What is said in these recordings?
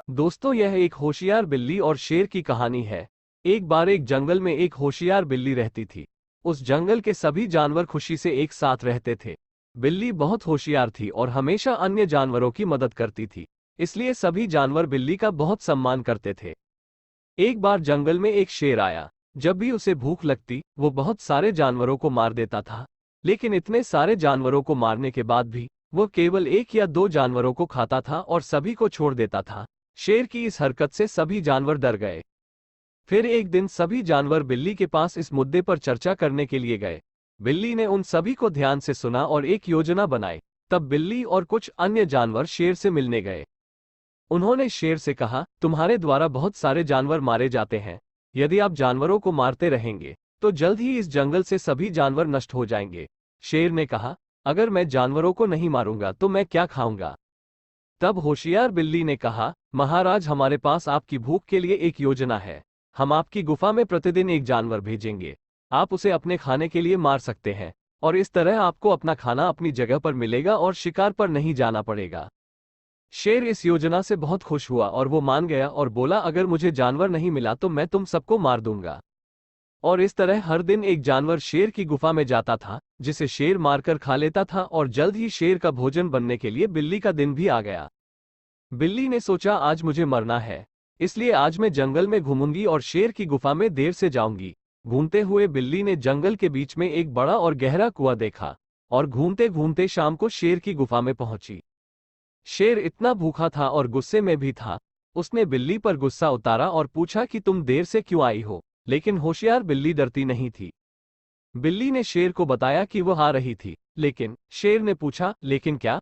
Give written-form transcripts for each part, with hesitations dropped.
दोस्तों, यह एक होशियार बिल्ली और शेर की कहानी है। एक बार एक जंगल में एक होशियार बिल्ली रहती थी। उस जंगल के सभी जानवर खुशी से एक साथ रहते थे। बिल्ली बहुत होशियार थी और हमेशा अन्य जानवरों की मदद करती थी, इसलिए सभी जानवर बिल्ली का बहुत सम्मान करते थे। एक बार जंगल में एक शेर आया। जब भी उसे भूख लगती, वो बहुत सारे जानवरों को मार देता था। लेकिन इतने सारे जानवरों को मारने के बाद भी वो केवल एक या दो जानवरों को खाता था और सभी को छोड़ देता था। शेर की इस हरकत से सभी जानवर डर गए। फिर एक दिन सभी जानवर बिल्ली के पास इस मुद्दे पर चर्चा करने के लिए गए। बिल्ली ने उन सभी को ध्यान से सुना और एक योजना बनाई। तब बिल्ली और कुछ अन्य जानवर शेर से मिलने गए। उन्होंने शेर से कहा, तुम्हारे द्वारा बहुत सारे जानवर मारे जाते हैं। यदि आप जानवरों को मारते रहेंगे तो जल्द ही इस जंगल से सभी जानवर नष्ट हो जाएंगे। शेर ने कहा, अगर मैं जानवरों को नहीं मारूंगा तो मैं क्या खाऊंगा? तब होशियार बिल्ली ने कहा, महाराज, हमारे पास आपकी भूख के लिए एक योजना है। हम आपकी गुफा में प्रतिदिन एक जानवर भेजेंगे। आप उसे अपने खाने के लिए मार सकते हैं और इस तरह आपको अपना खाना अपनी जगह पर मिलेगा और शिकार पर नहीं जाना पड़ेगा। शेर इस योजना से बहुत खुश हुआ और वो मान गया और बोला, अगर मुझे जानवर नहीं मिला तो मैं तुम सबको मार दूंगा। और इस तरह हर दिन एक जानवर शेर की गुफा में जाता था, जिसे शेर मारकर खा लेता था और जल्द ही शेर का भोजन बनने के लिए बिल्ली का दिन भी आ गया। बिल्ली ने सोचा, आज मुझे मरना है, इसलिए आज मैं जंगल में घूमूंगी और शेर की गुफा में देर से जाऊंगी। घूमते हुए बिल्ली ने जंगल के बीच में एक बड़ा और गहरा कुआं देखा और घूमते घूमते शाम को शेर की गुफा में पहुंची। शेर इतना भूखा था और गुस्से में भी था। उसने बिल्ली पर गुस्सा उतारा और पूछा कि तुम देर से क्यों आई हो? लेकिन होशियार बिल्ली डरती नहीं थी। बिल्ली ने शेर को बताया कि वह आ रही थी। लेकिन शेर ने पूछा, लेकिन क्या?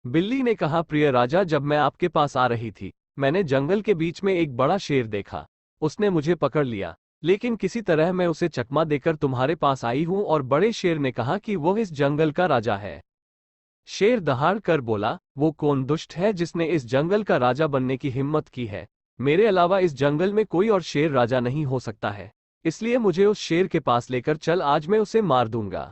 बिल्ली ने कहा, प्रिय राजा, जब मैं आपके पास आ रही थी, मैंने जंगल के बीच में एक बड़ा शेर देखा। उसने मुझे पकड़ लिया, लेकिन किसी तरह मैं उसे चकमा देकर तुम्हारे पास आई हूं। और बड़े शेर ने कहा कि वह इस जंगल का राजा है। शेर दहाड़ कर बोला, वो कौन दुष्ट है जिसने इस जंगल का राजा बनने की हिम्मत की है? मेरे अलावा इस जंगल में कोई और शेर राजा नहीं हो सकता है, इसलिए मुझे उस शेर के पास लेकर चल, आज मैं उसे मार दूंगा।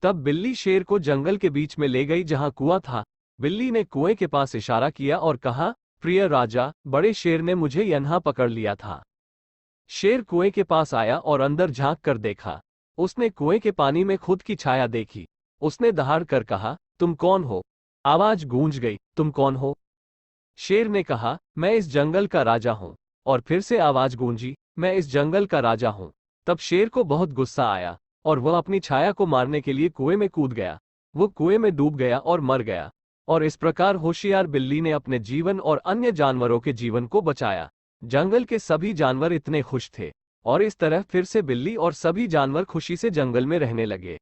तब बिल्ली शेर को जंगल के बीच में ले गई जहां कुआं था। बिल्ली ने कुएं के पास इशारा किया और कहा, प्रिय राजा, बड़े शेर ने मुझे यहाँ पकड़ लिया था। शेर कुएं के पास आया और अंदर झांक कर देखा। उसने कुएं के पानी में खुद की छाया देखी। उसने दहाड़ कर कहा, तुम कौन हो? आवाज गूंज गई, तुम कौन हो? शेर ने कहा, मैं इस जंगल का राजा हूं। और फिर से आवाज गूंजी, मैं इस जंगल का राजा हूं। तब शेर को बहुत गुस्सा आया और वह अपनी छाया को मारने के लिए कुएं में कूद गया। वो कुएं में डूब गया और मर गया। और इस प्रकार होशियार बिल्ली ने अपने जीवन और अन्य जानवरों के जीवन को बचाया। जंगल के सभी जानवर इतने खुश थे और इस तरह फिर से बिल्ली और सभी जानवर खुशी से जंगल में रहने लगे।